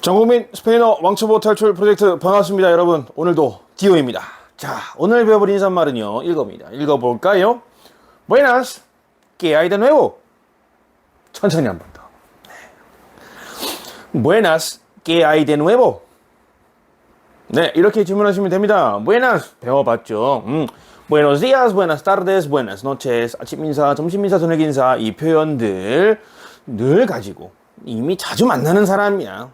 전국민 스페인어 왕초보 탈출 프로젝트 반갑습니다. 여러분, 오늘도 디오입니다. 자, 오늘 배워볼 인사말은요, 읽어볼까요? Buenas, ¿qué hay de nuevo? 천천히 한 번 더. Buenas, ¿qué hay de nuevo? 네, 이렇게 질문하시면 됩니다. Buenas, 배워봤죠? Buenos días, buenas tardes, buenas noches, 아침 인사, 점심 인사, 저녁 인사, 이 표현들 늘 가지고 이미 자주 만나는 사람이야.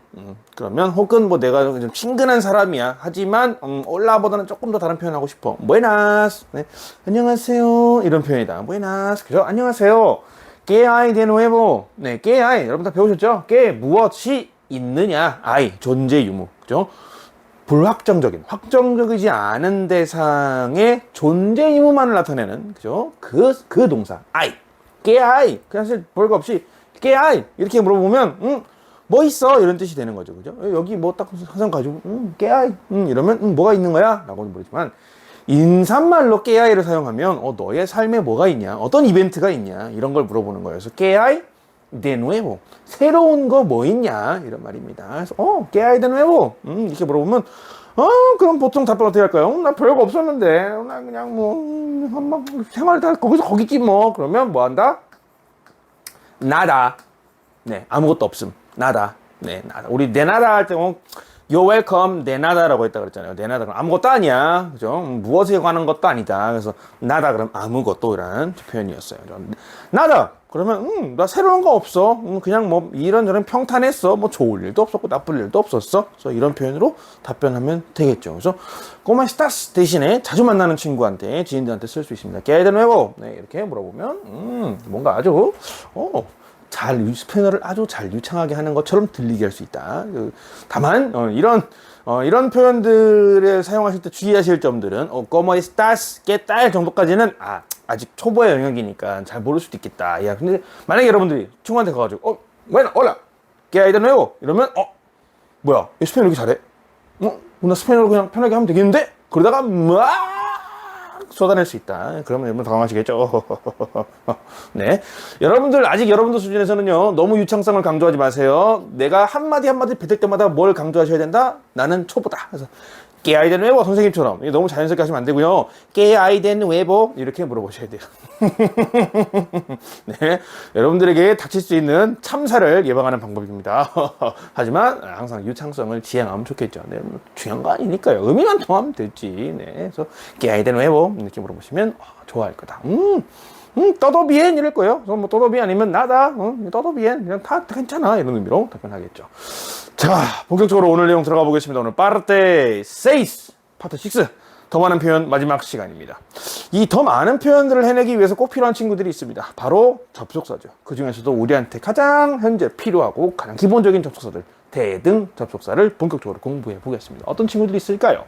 그러면 혹은 뭐 내가 좀 친근한 사람이야. 하지만 올라보다는 조금 더 다른 표현하고 싶어. Buenas, 네. 안녕하세요. 이런 표현이다. Buenas, 그죠? 안녕하세요. ¿Qué hay de nuevo? 네, ¿qué hay? 여러분 다 배우셨죠? ¿qué? 무엇이 있느냐? hay, 존재 유무, 그죠? 불확정적인, 확정적이지 않은 대상의 존재 유무만을 나타내는, 그죠? 그 동사, hay. ¿qué hay? 그냥 사실 별거 없이 ¿qué hay? 이렇게 물어보면 뭐 있어? 이런 뜻이 되는 거죠. 그죠? 여기 뭐 딱 항상 가지고 ¿qué hay? 이러면 뭐가 있는 거야? 라고는 모르지만 인사말로 ¿qué hay를 사용하면 너의 삶에 뭐가 있냐? 어떤 이벤트가 있냐? 이런 걸 물어보는 거예요. 그래서 ¿qué hay de nuevo? 새로운 거 뭐 있냐? 이런 말입니다. 그래서 ¿qué hay de nuevo? 이렇게 물어보면 그럼 보통 답변 어떻게 할까요? 나 별거 없었는데 나 그냥 뭐 생활 다 거기지 뭐. 그러면 뭐 한다? 나다. 네, 아무것도 없음. 나다. 네, 나다. 우리 네나다 할 때 You're welcome, 네나다라고 했다 그랬잖아요. 네나다 그럼 아무것도 아니야. 그죠? 무엇에 관한 것도 아니다. 그래서 나다 그럼 아무것도라는 표현이었어요. 나다. 그러면 나 새로운 거 없어. 그냥 뭐 이런저런 평탄했어. 뭐 좋을 일도 없었고 나쁠 일도 없었어. 그래서 이런 표현으로 답변하면 되겠죠. 그래서 ¿cómo estás? 대신에 자주 만나는 친구한테, 지인들한테 쓸 수 있습니다. ¿qué hay de nuevo? 네, 이렇게 물어보면 뭔가 아주 스페인어를 아주 잘 유창하게 하는 것처럼 들리게 할 수 있다. 다만 이런 표현들을 사용하실 때 주의하실 점들은 ¿cómo estás? ¿qué tal? 정도까지는 아직 초보의 영역이니까 잘 모를 수도 있겠다. 야, 근데 만약에 여러분들이 친구한테 가가지고 bueno, hola, ¿qué hay de nuevo? 이러면 뭐야, 얘 스페인어 이렇게 잘해? 나 스페인어로 그냥 편하게 하면 되겠는데? 그러다가 막 쏟아낼 수 있다. 그러면 여러분 당황하시겠죠? 네. 여러분들 수준에서는요, 너무 유창성을 강조하지 마세요. 내가 한마디 뱉을 때마다 뭘 강조하셔야 된다? 나는 초보다. 그래서, ¿qué hay de nuevo? 선생님처럼. 너무 자연스럽게 하시면 안 되고요. ¿qué hay de nuevo? 이렇게 물어보셔야 돼요. 네. 여러분들에게 닥칠 수 있는 참사를 예방하는 방법입니다. 하지만 항상 유창성을 지향하면 좋겠죠. 네. 중요한 거 아니니까요. 의미만 통하면 됐지. 네. 그래서 ¿qué hay de nuevo? 이렇게 물어보시면 좋아할 거다. todo bien 이럴 거예요. 그래서 뭐 todo bien 아니면 nada, todo bien 그냥 다 괜찮아 이런 의미로 답변하겠죠. 자, 본격적으로 오늘 내용 들어가 보겠습니다. 오늘 parte 6, 파트 6. 더 많은 표현 마지막 시간입니다. 이 더 많은 표현들을 해내기 위해서 꼭 필요한 친구들이 있습니다. 바로 접속사죠. 그 중에서도 우리한테 가장 현재 필요하고 가장 기본적인 접속사들, 대등 접속사를 본격적으로 공부해 보겠습니다. 어떤 친구들이 있을까요?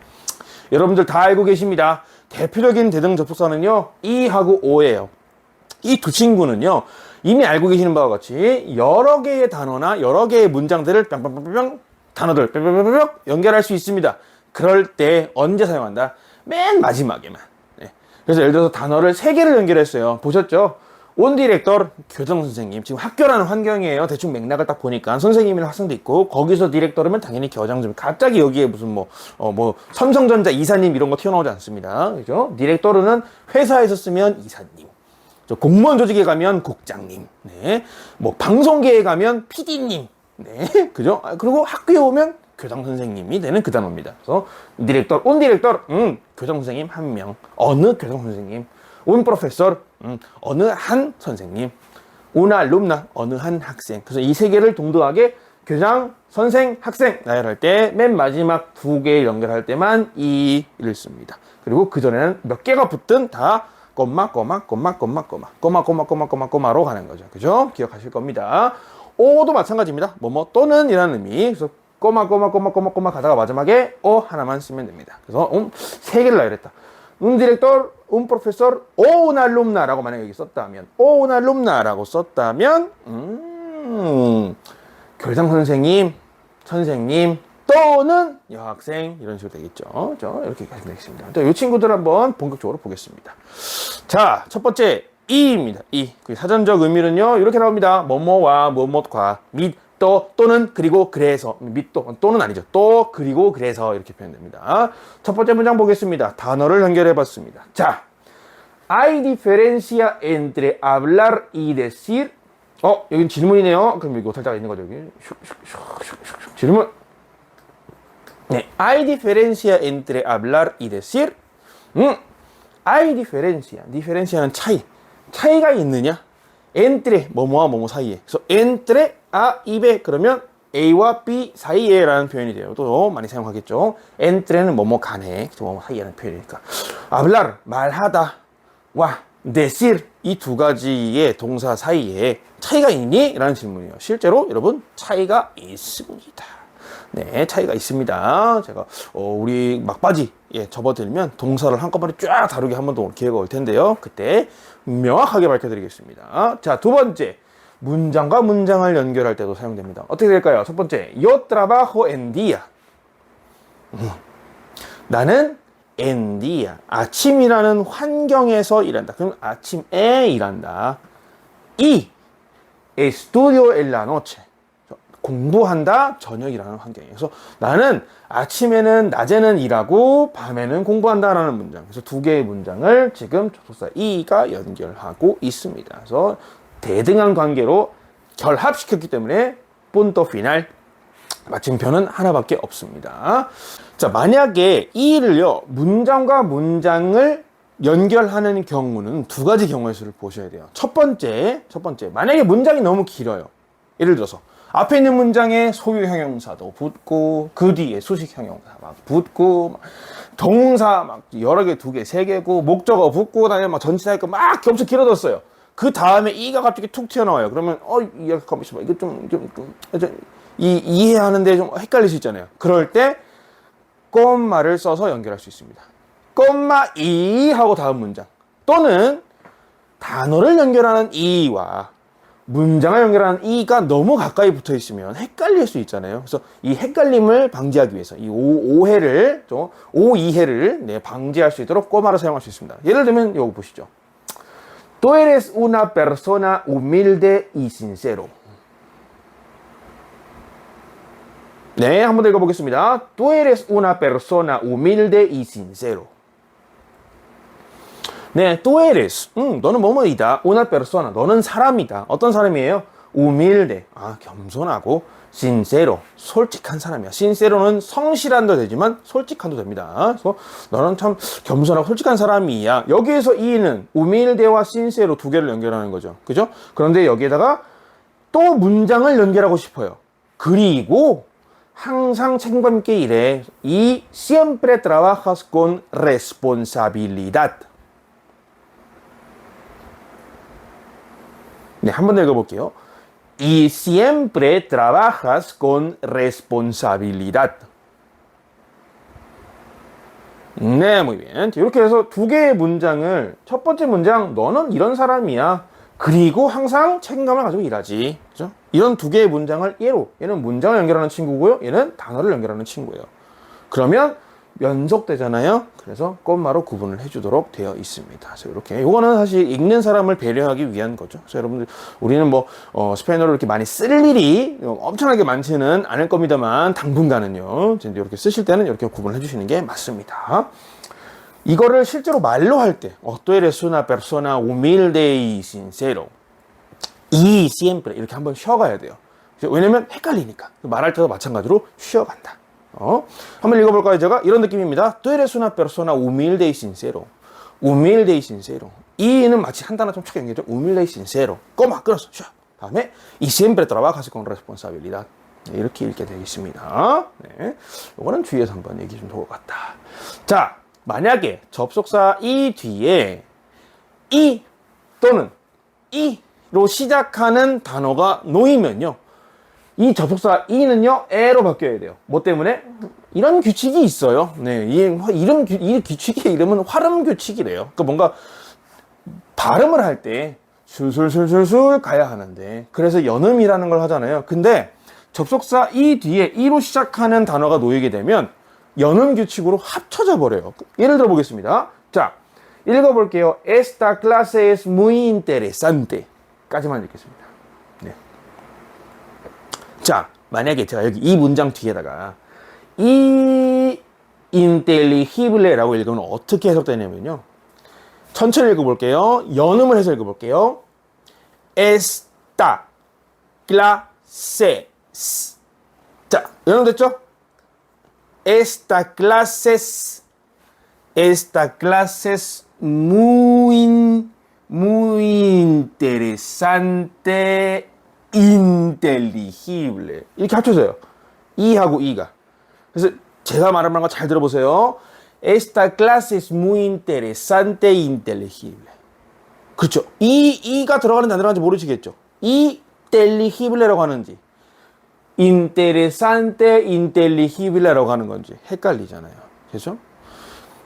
여러분들 다 알고 계십니다. 대표적인 대등 접속사는요, 이하고 오예요. 이 두 친구는요, 이미 알고 계시는 바와 같이 여러 개의 단어나 여러 개의 문장들을 뿅뿅뿅뿅 단어들 뿅뿅뿅뿅 연결할 수 있습니다. 그럴 때 언제 사용한다? 맨 마지막에만. 네. 그래서 예를 들어서 단어를 3개를 연결했어요. 보셨죠? 온 디렉터, 교장 선생님. 지금 학교라는 환경이에요. 대충 맥락을 딱 보니까 선생님이랑 학생도 있고, 거기서 디렉터라면 당연히 교장님. 갑자기 여기에 무슨 삼성전자 이사님 이런 거 튀어나오지 않습니다. 그죠? 디렉터는 회사에서 쓰면 이사님. 공무원 조직에 가면 국장님, 네. 뭐 방송계에 가면 PD님, 네. 그죠? 그리고 학교에 오면 교장 선생님이 되는 그 단어입니다. 그래서 디렉터, 온 디렉터, 교장 선생님 한 명, 어느 교장 선생님, 온 프로페서, 어느 한 선생님, una alumna, 어느 한 학생. 그래서 이 3개를 동등하게 교장, 선생, 학생 나열할 때 맨 마지막 2개 연결할 때만 이를 씁니다. 그리고 그 전에는 몇 개가 붙든 다 꼬마로 가는 거죠. 그죠? 기억하실 겁니다. 오도 마찬가지입니다. 뭐뭐 또는 이라는 의미. 그래서 꼬마 가다가 마지막에 하나만 쓰면 됩니다. 그래서 3개를 나열했다. 디렉tor, profesor, una alumna라고 만약에 여기 썼다면 una alumna라고 썼다면 교장 선생님, 또는 여학생 이런 식으로 되겠죠. 이렇게 하시면 되겠습니다. 이 친구들 한번 본격적으로 보겠습니다. 자, 첫 번째 이입니다. 이 사전적 의미는요 이렇게 나옵니다. 뭐뭐와 뭐뭐과 및 또는 그리고 그래서 또는 아니죠. 또 그리고 그래서 이렇게 표현됩니다. 첫 번째 문장 보겠습니다. 단어를 연결해 봤습니다. 자, hay diferencia entre hablar y decir. 여긴 질문이네요. 그럼 이거 살짝 있는 거죠, 여기. 질문. 네, hay diferencia entre hablar y decir. hay diferencia. diferencia는 차이가 있느냐? entre 뭐뭐와 뭐뭐 사이에. 그래서 entre A, y B 그러면 A와 B 사이에 라는 표현이 돼요. 또 많이 사용하겠죠. entre는 뭐뭐 간에, 뭐뭐 사이에라는 표현이니까. hablar 말하다 와 decir 이 두 가지의 동사 사이에 차이가 있니? 라는 질문이에요. 실제로 여러분 차이가 있습니다. 네, 차이가 있습니다. 제가 우리 막바지에 접어들면 동사를 한꺼번에 쫙 다루게 한 번 더 기회가 올 텐데요. 그때 명확하게 밝혀드리겠습니다. 자, 두 번째. 문장과 문장을 연결할 때도 사용됩니다. 어떻게 될까요? 첫 번째. Yo trabajo en día. 나는 en día. 아침이라는 환경에서 일한다. 그럼 아침에 일한다. Y estudio en la noche. 공부한다. 저녁이라는 환경이에요. 그래서 나는 아침에는 낮에는 일하고 밤에는 공부한다라는 문장. 그래서 두 개의 문장을 지금 접속사 이가 연결하고 있습니다. 그래서 대등한 관계로 결합시켰기 때문에 punto final 마침표는 하나밖에 없습니다. 자, 만약에 이를요 문장과 문장을 연결하는 경우는 두 가지 경우의 수를 보셔야 돼요. 첫 번째 만약에 문장이 너무 길어요. 예를 들어서 앞에 있는 문장에 소유 형용사도 붙고 그 뒤에 수식 형용사 막 붙고 동사 막 여러 개, 두 개, 세 개고 목적어 붙고 다음에 막 전치사 있고 막 겹쳐 길어졌어요. 그 다음에 이가 갑자기 툭 튀어나와요. 그러면 이거 이해하는데 좀 헷갈릴 수 있잖아요. 그럴 때 콤마를 써서 연결할 수 있습니다. 콤마 이 하고 다음 문장 또는 단어를 연결하는 이와 문장을 연결하는 이가 너무 가까이 붙어 있으면 헷갈릴 수 있잖아요. 그래서 이 헷갈림을 방지하기 위해서 이 오해를 방지할 수 있도록 꼬마를 사용할 수 있습니다. 예를 들면 이거 보시죠. Tú eres una persona humilde y sincero. 네, 한번 더 읽어보겠습니다. Tú eres una persona humilde y sincero. 네, tú eres. 너는 뭐뭐이다. Una persona. 너는 사람이다. 어떤 사람이에요? humilde. 겸손하고 sincero. 솔직한 사람이야. sincero는 성실한도 되지만 솔직한도 됩니다. 그래서 너는 참 겸손하고 솔직한 사람이야. 여기에서 이는 humilde와 sincero 두 개를 연결하는 거죠. 그죠? 그런데 여기에다가 또 문장을 연결하고 싶어요. 그리고 항상 책임감 있게 일해. Y siempre trabajas con responsabilidad. 네, 한 번 더 읽어볼게요. Y siempre trabajas con responsabilidad. 네, muy bien. 이렇게 해서 두 개의 문장을 첫 번째 문장 너는 이런 사람이야. 그리고 항상 책임감을 가지고 일하지. 그죠? 이런 두 개의 문장을 얘는 문장을 연결하는 친구고요. 얘는 단어를 연결하는 친구예요. 그러면 연속되잖아요. 그래서 꼼마로 구분을 해주도록 되어 있습니다. 그래서 이렇게 이거는 사실 읽는 사람을 배려하기 위한 거죠. 그래서 여러분들 우리는 스페인어를 이렇게 많이 쓸 일이 엄청나게 많지는 않을 겁니다만 당분간은요. 이렇게 쓰실 때는 이렇게 구분을 해주시는 게 맞습니다. 이거를 실제로 말로 할 때, tú eres una persona humilde y sincero. y siempre 이렇게 한번 쉬어가야 돼요. 왜냐면 헷갈리니까 말할 때도 마찬가지로 쉬어간다. 한번 읽어볼까요? 제가 이런 느낌입니다. Tú eres una persona humilde y sincero. humilde y sincero. 이는 마치 한 단어 좀 촉 연결죠. humilde y sincero. 꼬마 끊어서 쉬어. 다음에 y siempre trabajas con responsabilidad. 네, 이렇게 읽게 되어 있습니다. 네, 이거는 주의해서 한번 얘기 좀 더 같다. 자, 만약에 접속사 이 뒤에 이 또는 이로 시작하는 단어가 놓이면요. 이 접속사 이는요 에로 바뀌어야 돼요. 뭐 때문에? 이런 규칙이 있어요. 네, 이 규칙의 이름은 활음 규칙이래요. 그러니까 뭔가 발음을 할 때 술술술술술 가야 하는데 그래서 연음이라는 걸 하잖아요. 근데 접속사 이 뒤에 이로 시작하는 단어가 놓이게 되면 연음 규칙으로 합쳐져 버려요. 예를 들어 보겠습니다. 자, 읽어볼게요. Esta clase es muy interesante. 까지만 읽겠습니다. 네. 자, 만약에 제가 여기 이 문장 뒤에다가 이 인텔리히블레라고 읽으면 어떻게 해석되냐면요. 천천히 읽어볼게요. 연음을 해서 읽어볼게요. Esta clases. 자, 연음됐죠? Esta clases muy interesante, inteligible. 이렇게 합쳐져요. 이하고 이가. 그래서 제가 말하는 거 잘 들어보세요. Esta clase es muy interesante, inteligible. 그렇죠. 이가 들어가는지 안 들어가는지 모르시겠죠. intelligible라고 하는지, interesante, intelligible라고 하는 건지 헷갈리잖아요. 그렇죠?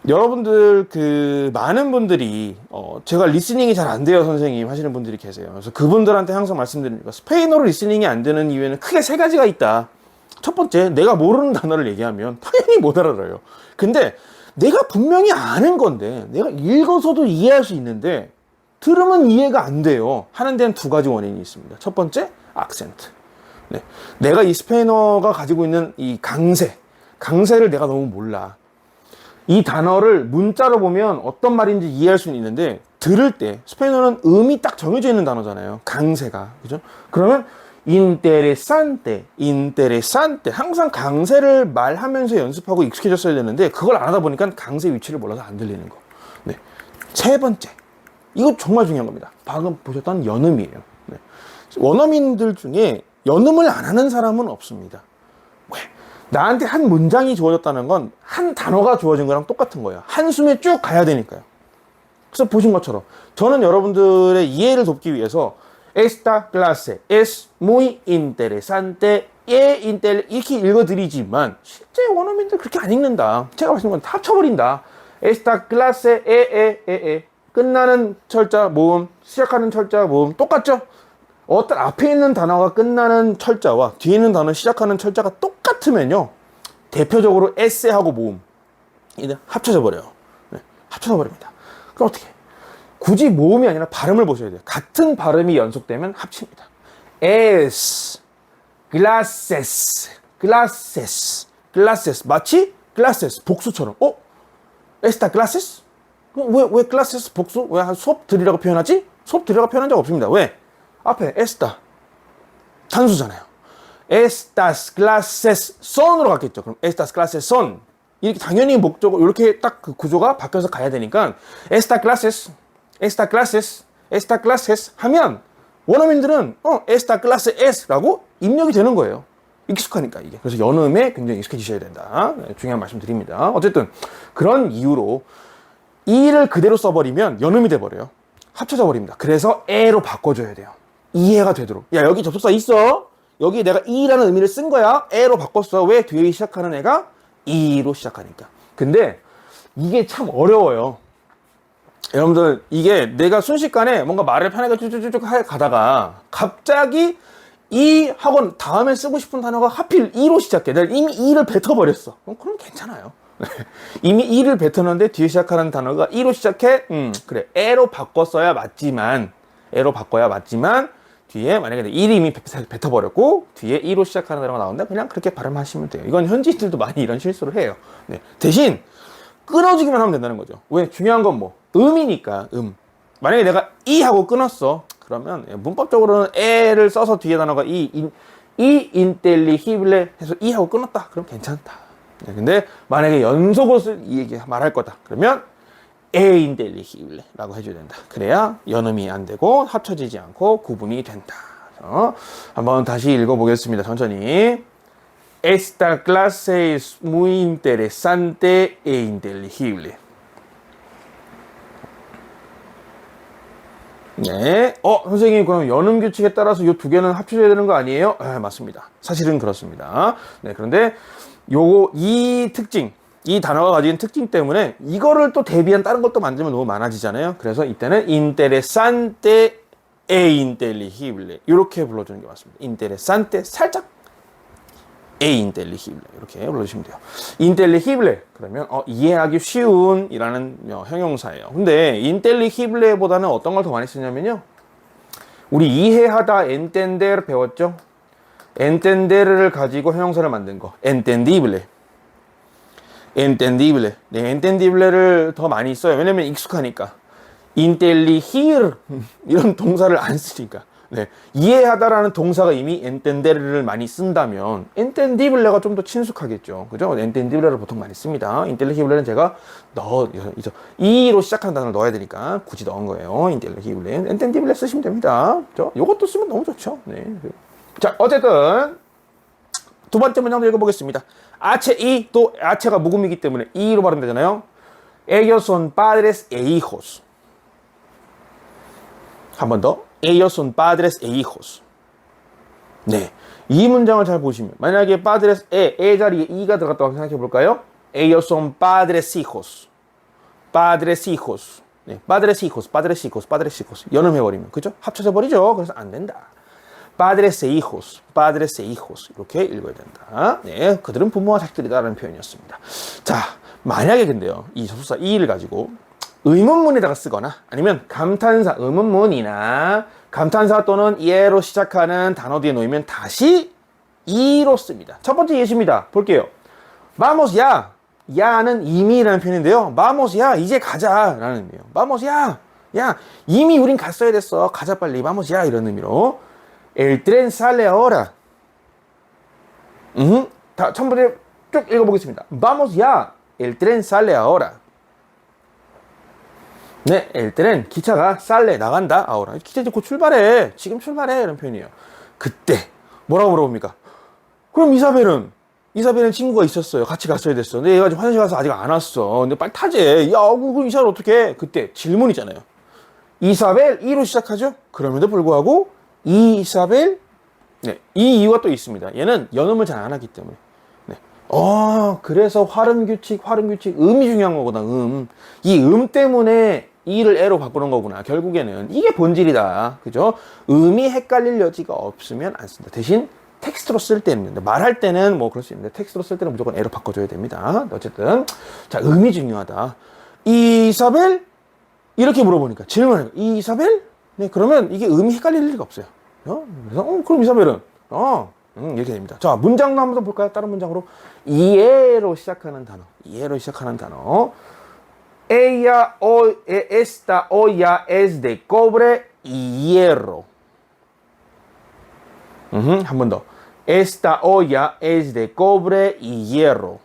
여러분들 많은 분들이 제가 리스닝이 잘 안 돼요 선생님 하시는 분들이 계세요. 그래서 그분들한테 항상 말씀드립니다. 스페인어로 리스닝이 안 되는 이유에는 크게 세 가지가 있다. 첫 번째, 내가 모르는 단어를 얘기하면 당연히 못 알아들어요. 근데 내가 분명히 아는 건데 내가 읽어서도 이해할 수 있는데 들으면 이해가 안 돼요. 하는 데는 두 가지 원인이 있습니다. 첫 번째, 악센트. 네. 내가 이 스페인어가 가지고 있는 이 강세를 내가 너무 몰라. 이 단어를 문자로 보면 어떤 말인지 이해할 수는 있는데 들을 때 스페인어는 음이 딱 정해져 있는 단어잖아요. 강세가. 그죠? 그러면 interesante 항상 강세를 말하면서 연습하고 익숙해졌어야 되는데 그걸 안 하다 보니까 강세 위치를 몰라서 안 들리는 거. 네. 세 번째. 이거 정말 중요한 겁니다. 방금 보셨던 연음이에요. 네. 원어민들 중에 연음을 안 하는 사람은 없습니다. 왜? 나한테 한 문장이 주어졌다는 건 한 단어가 주어진 거랑 똑같은 거예요. 한숨에 쭉 가야 되니까요. 그래서 보신 것처럼 저는 여러분들의 이해를 돕기 위해서 Esta clase es muy interesante, 이렇게 읽어드리지만 실제 원어민들 그렇게 안 읽는다. 제가 말씀드린 건 다 합쳐버린다. Esta clase 끝나는 철자 모음, 시작하는 철자 모음 똑같죠? 어떤 앞에 있는 단어가 끝나는 철자와 뒤에 있는 단어 시작하는 철자가 똑같으면요. 대표적으로 에세하고 모음 이제 합쳐져 버려요. 네, 합쳐져 버립니다. 그럼 어떻게? 굳이 모음이 아니라 발음을 보셔야 돼요. 같은 발음이 연속되면 합칩니다. es, glasses. 마치 glasses 복수처럼. esta glasses? 왜 glasses 복수? 왜 수업 들이라고 표현하지? 수업 들이라고 표현한 적 없습니다. 왜? 앞에 esta 단수잖아요. estas clases son으로 갔겠죠. 그럼 estas clases son 이렇게 당연히 목적어 이렇게 딱 그 구조가 바뀌어서 가야 되니까 esta clases 하면 원어민들은 esta clase es라고 입력이 되는 거예요. 익숙하니까 이게. 그래서 연음에 굉장히 익숙해지셔야 된다. 네, 중요한 말씀 드립니다. 어쨌든 그런 이유로 이를 그대로 써버리면 연음이 돼버려요. 합쳐져 버립니다. 그래서 에로 바꿔줘야 돼요. 이해가 되도록. 야, 여기 접속사 있어. 여기 내가 이라는 의미를 쓴 거야. 에로 바꿨어. 왜? 뒤에 시작하는 애가 이로 시작하니까. 근데 이게 참 어려워요. 여러분들 이게 내가 순식간에 뭔가 말을 편하게 쭉쭉쭉 가다가 갑자기 이 하고 다음에 쓰고 싶은 단어가 하필 이로 시작해. 내가 이미 이를 뱉어버렸어. 그럼 괜찮아요. 이미 이를 뱉었는데 뒤에 시작하는 단어가 이로 시작해. 그래. 에로 바꿔야 맞지만 뒤에 만약에 1이 이미 뱉어버렸고 뒤에 2로 시작하는 단어가 나오는데 그냥 그렇게 발음하시면 돼요. 이건 현지인들도 많이 이런 실수를 해요. 네. 대신 끊어주기만 하면 된다는 거죠. 왜? 중요한 건 뭐? 음이니까 만약에 내가 이 하고 끊었어. 그러면 문법적으로는 에를 써서 뒤에 단어가 인텔리히블레 해서 이 하고 끊었다. 그럼 괜찮다. 네. 근데 만약에 연속으로 말할 거다. 그러면 인텔리히블레라고 해줘야 된다. 그래야 연음이 안 되고 합쳐지지 않고 구분이 된다. 한번 다시 읽어보겠습니다. 천천히. Esta clase es muy interesante e inteligible. 네. 선생님, 그럼 연음 규칙에 따라서 이 두 개는 합쳐져야 되는 거 아니에요? 네, 맞습니다. 사실은 그렇습니다. 네, 그런데 이 특징, 이 단어가 가진 특징 때문에 이거를 또 대비한 다른 것도 만들면 너무 많아지잖아요. 그래서 이때는 interesante e inteligible 이렇게 불러주는 게 맞습니다. interesante 살짝 e inteligible 이렇게 불러주시면 돼요. inteligible 그러면 이해하기 쉬운 이라는 형용사예요. 근데 intelligible보다는 어떤 걸 더 많이 쓰냐면요. 우리 이해하다 entender 배웠죠? entender를 가지고 형용사를 만든 거. entendible. entendible. 네, entendible를 더 많이 써요. 왜냐면 익숙하니까. intelligir 이런 동사를 안 쓰니까. 네, 이해하다라는 동사가 이미 entender를 많이 쓴다면 entendible가 좀 더 친숙하겠죠. 그죠? entendible를 보통 많이 씁니다. intelligible는 제가 이로 시작하는 단어를 넣어야 되니까 굳이 넣은 거예요. intelligible. entendible 쓰시면 됩니다. 요것도 쓰면 너무 좋죠. 네. 자, 어쨌든 두 번째 문장도 읽어보겠습니다. H, E, 또 H가 묵음이기 때문에 E로 발음되잖아요. Ellos son padres e hijos. 한 번 더. Ellos son padres e hijos. 네. 이 문장을 잘 보시면, 만약에 padres e 자리에 e가 들어갔다고 생각해 볼까요? Ellos son padres hijos. padres hijos. 네. padres hijos, padres hijos, padres hijos. 연음해버리면. 그죠? 합쳐져 버리죠. 그래서 안 된다. padres e hijos, padres e hijos. 이렇게 읽어야 된다. 네. 그들은 부모와 자식들이다라는 표현이었습니다. 자, 만약에 근데요, 이 접속사 e를 가지고 의문문에다가 쓰거나 아니면 감탄사, 의문문이나 감탄사 또는 예로 시작하는 단어 뒤에 놓이면 다시 이로 씁니다. 첫 번째 예시입니다. 볼게요. Vamos ya. 야는 이미라는 표현인데요. Vamos ya. 이제 가자. 라는 의미예요. Vamos ya. 야, 이미 우린 갔어야 됐어. 가자 빨리. Vamos ya. 이런 의미로. El tren sale ahora. 첫 번째 쭉 읽어보겠습니다. Vamos ya. El tren sale ahora. 네, el tren, 기차가 sale, 나간다. ahora. 기차 이제 곧 출발해. 지금 출발해. 이런 표현이에요. 그때 뭐라고 물어봅니까? 그럼 이사벨은 친구가 있었어요. 같이 갔어야 됐어. 근데 얘가 화장실 가서 아직 안 왔어. 근데 빨리 타재. 야, 그럼 이사벨 어떻게 해? 그때 질문이잖아요. 이사벨, 이로 시작하죠? 그럼에도 불구하고 이사벨, 네, 이 이유가 또 있습니다. 얘는 연음을 잘 안 하기 때문에. 네. 그래서 활음 규칙, 음이 중요한 거구나. 이 때문에 이를 에로 바꾸는 거구나. 결국에는 이게 본질이다. 그죠? 음이 헷갈릴 여지가 없으면 안 쓴다. 대신 텍스트로 쓸 때는, 말할 때는 뭐 그럴 수 있는데 텍스트로 쓸 때는 무조건 에로 바꿔줘야 됩니다. 어쨌든 자, 음이 중요하다. 이사벨? 이렇게 물어보니까 질문을 이사벨? 네, 그러면 이게 음이 헷갈릴 리가 없어요. 그래서 그럼 이사벨은 이렇게 됩니다. 자, 문장도 한번 볼까요? 다른 문장으로 이에로 시작하는 단어. Esta olla es de cobre y hierro. 한 번 더. Esta olla es de cobre y hierro.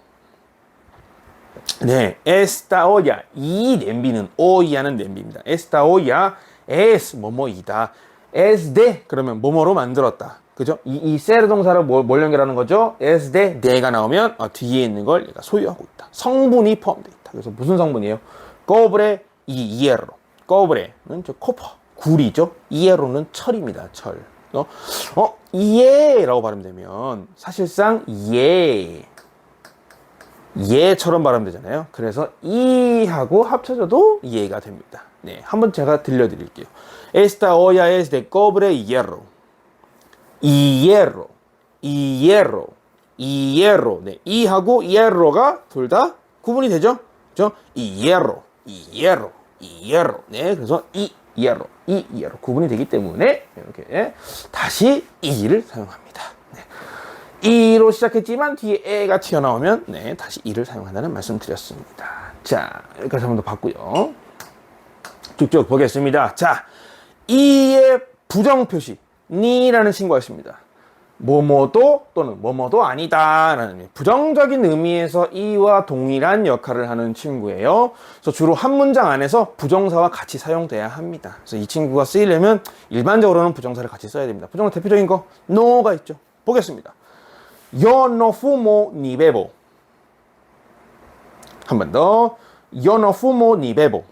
네, esta olla, 이 냄비는 olla는 냄비입니다. Esta olla es 뭐뭐이다. es de 그러면 뭐뭐로 만들었다. 그죠? 이 ser 동사를 뭘 연결하는 거죠? es de가 나오면 뒤에 있는 걸 얘가 소유하고 있다. 성분이 포함되어 있다. 그래서 무슨 성분이에요? cobre y hierro. cobre는 코퍼, 구리죠. hierro는 철입니다. 철. 예라고 발음되면 사실상 예처럼 발음되잖아요. 그래서 이하고 합쳐져도 예가 됩니다. 네, 한번 제가 들려드릴게요. Esta olla es de cobre y hierro. y hierro. 네, 이하고 hierro가 둘 다 구분이 되죠? 그죠? y hierro. 네, 그래서 y hierro 구분이 되기 때문에 이렇게 다시 이를 사용합니다. 네. 이로 시작했지만 뒤에 에가 튀어나오면 네, 다시 이를 사용한다는 말씀 드렸습니다. 자, 여기까지 한 번 더 봤고요. 쭉쭉 보겠습니다. 자, 이의 부정 표시 니라는 친구가 있습니다. 뭐뭐도 또는 뭐뭐도 아니다라는 의미. 부정적인 의미에서 이와 동일한 역할을 하는 친구예요. 그래서 주로 한 문장 안에서 부정사와 같이 사용돼야 합니다. 그래서 이 친구가 쓰이려면 일반적으로는 부정사를 같이 써야 됩니다. 부정사 대표적인 거 no가 있죠. 보겠습니다. Yo no fumo ni bebo. 한 번 더. Yo no fumo ni bebo.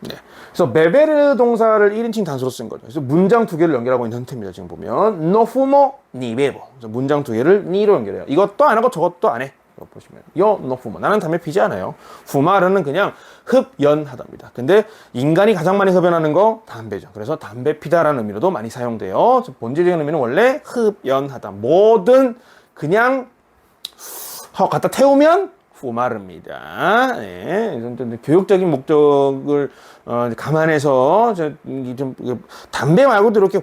네. 그래서 베베르 동사를 1인칭 단수로 쓴 거죠. 그래서 문장 두 개를 연결하고 있는 형태입니다. 지금 보면 no fumo ni bebo. 그래서 문장 두 개를 ni로 연결해요. 이것도 안 하고 저것도 안 해. 보시면 yo no fumo. 나는 담배 피지 않아요. fuma르는 그냥 흡연하답니다. 근데 인간이 가장 많이 흡연하는 거 담배죠. 그래서 담배 피다라는 의미로도 많이 사용돼요. 본질적인 의미는 원래 흡연하다. 뭐든 그냥 하고 갖다 태우면 fumar입니다. 네, 교육적인 목적을 감안해서 좀 담배 말고도 이렇게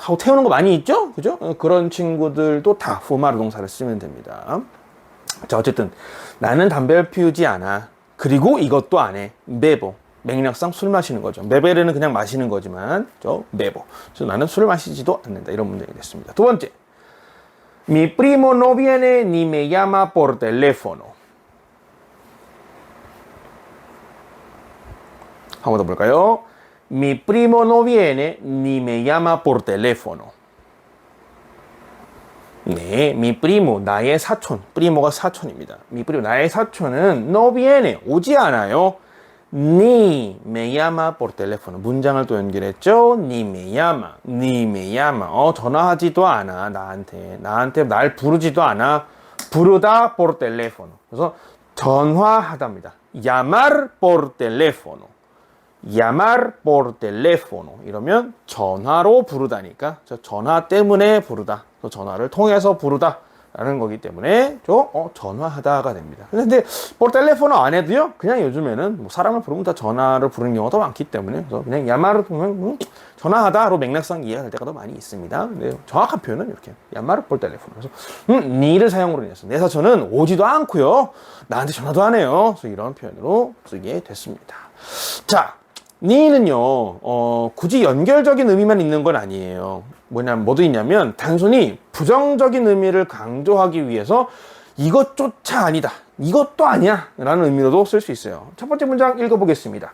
하고 태우는 거 많이 있죠? 그죠? 그런 친구들도 다 후마르 동사를 쓰면 됩니다. 자, 어쨌든 나는 담배를 피우지 않아. 그리고 이것도 안 해. 베보. 맥락상 술 마시는 거죠. 베베르는 그냥 마시는 거지만 저 베보. 그래서 나는 술을 마시지도 않는다. 이런 문장이 됐습니다. 두 번째. Mi primo no viene ni me llama por teléfono. 한 번 더 볼까요? Mi primo no viene ni me llama por teléfono. 네, mi primo, 나의 사촌. primo가 사촌입니다. mi primo, 나의 사촌은 no viene, 오지 않아요. ni me llama por teléfono. 문장을 또 연결했죠. ni me llama, ni me llama. 전화하지도 않아, 나한테. 나한테 날 부르지도 않아. 부르다 por teléfono. 그래서 전화하답니다. llamar por teléfono. llamar por teléfono. 이러면 전화로 부르다니까. 전화 때문에 부르다. 전화를 통해서 부르다. 라는 거기 때문에 전화하다가 됩니다. 근데 por teléfono 안 해도요. 그냥 요즘에는 뭐 사람을 부르면 다 전화를 부르는 경우가 더 많기 때문에 그래서 그냥 llamar을 보면 전화하다로 맥락상 이해가 될 때가 더 많이 있습니다. 근데 정확한 표현은 이렇게 llamar por teléfono. 그래서 ni를 사용으로 인해서 내 사촌은 오지도 않고요. 나한테 전화도 안 해요. 그래서 이런 표현으로 쓰게 됐습니다. 자, 니는요, 굳이 연결적인 의미만 있는 건 아니에요. 뭐도 있냐면, 단순히 부정적인 의미를 강조하기 위해서 이것조차 아니다. 이것도 아니야. 라는 의미로도 쓸 수 있어요. 첫 번째 문장 읽어보겠습니다.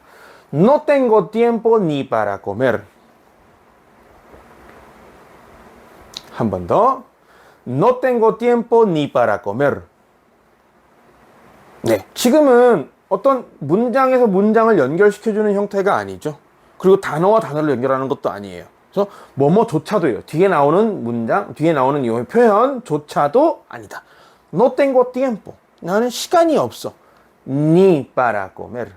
No tengo tiempo ni para comer. 한 번 더. No tengo tiempo ni para comer. 네. 지금은 어떤 문장에서 문장을 연결시켜주는 형태가 아니죠. 그리고 단어와 단어를 연결하는 것도 아니에요. 그래서 뭐뭐조차도예요. 뒤에 나오는 문장, 뒤에 나오는 이 표현조차도 아니다. No tengo tiempo. 나는 시간이 없어. Ni para comer.